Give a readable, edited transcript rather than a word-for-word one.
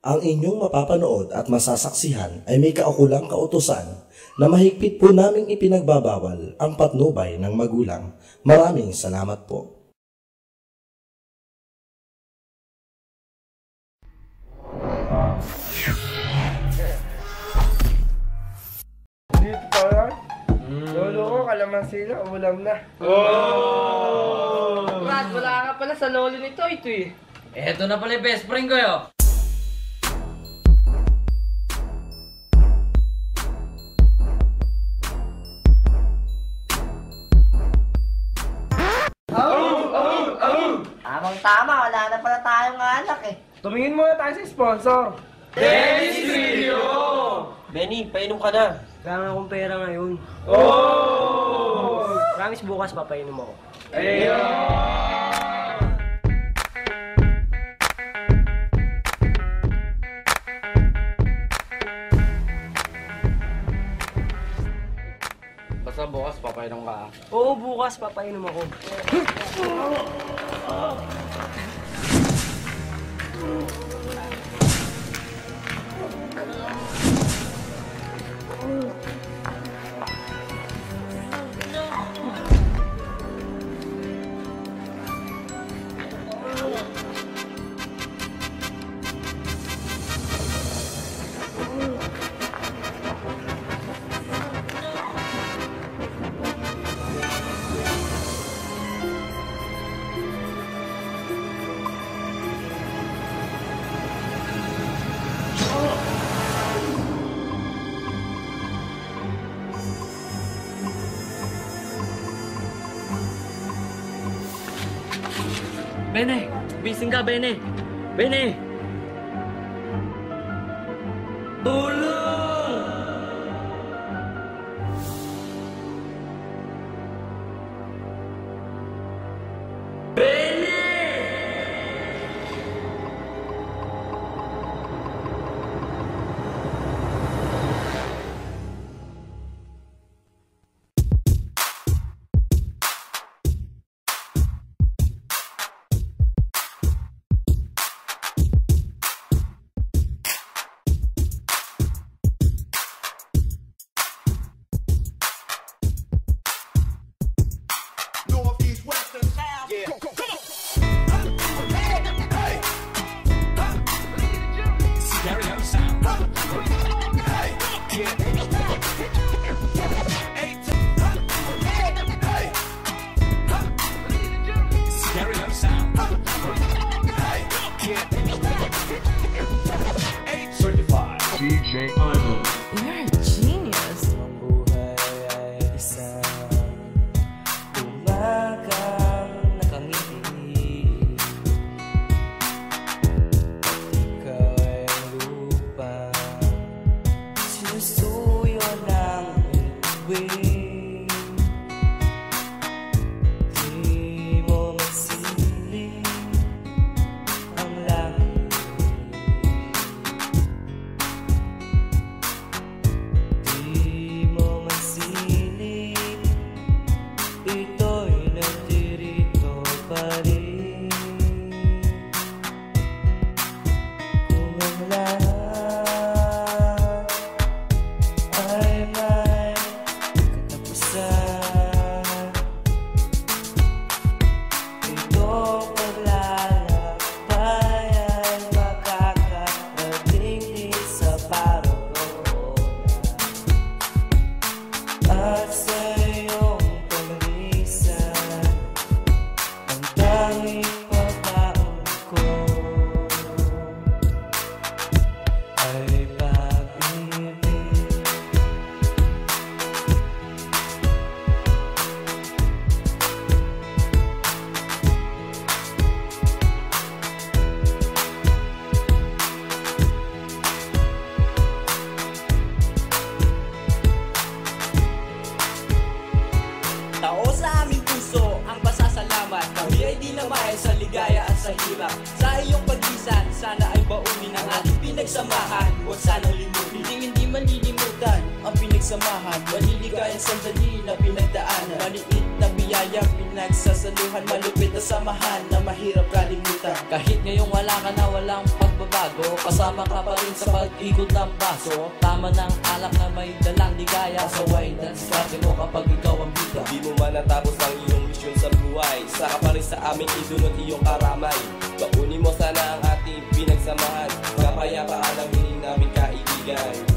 Ang inyong mapapanood at masasaksihan ay may kaukulang kautusan na mahigpit po naming ipinagbabawal ang patnubay ng magulang. Maraming salamat po. Dito pa lang? Lolo ko, kalamansi na, ulam na. Oh! Brad, wala ka pala sa lolo nito, ito eh. Eto na pala yung best friend ko yo. Tamang-tama, wala na pala tayong anak eh. Tumingin muna tayo sa sponsor. Dennis Video! Benny, painom ka na. Kailangan akong pera ngayon. Oh! Promise bukas papainom ako. Ayun! Basta bukas papainom ka. Oo, bukas papainom ako. Bene! Bising ka, Bene! Bene! Tulong! DJ Idol. You're a genius. Sa iyong pagisan, sana ay baunin ang ating pinagsamahan. Huwag sana limutin, hindi malilimutan ang pinagsamahan. Maliligayang sandali na pinagdaanan, maliit na biyaya pinagsasaluhan. Malupit na samahan na mahirap kalimutan. Kahit ngayong wala ka na, walang pagbabago. Kasama ka pa rin sa pag-ikot ng baso. Tama ng alak na may dalang ligaya. Saway na diskarte mo kapag ikaw ang bida. Di mo man natapos ang iyong misyon sa buhay. Saka pa rin sa aming idunot iyong karamay. Baunin mo sana ang ating pinagsamahan. Kapayapaan ang hiling namin kaibigan.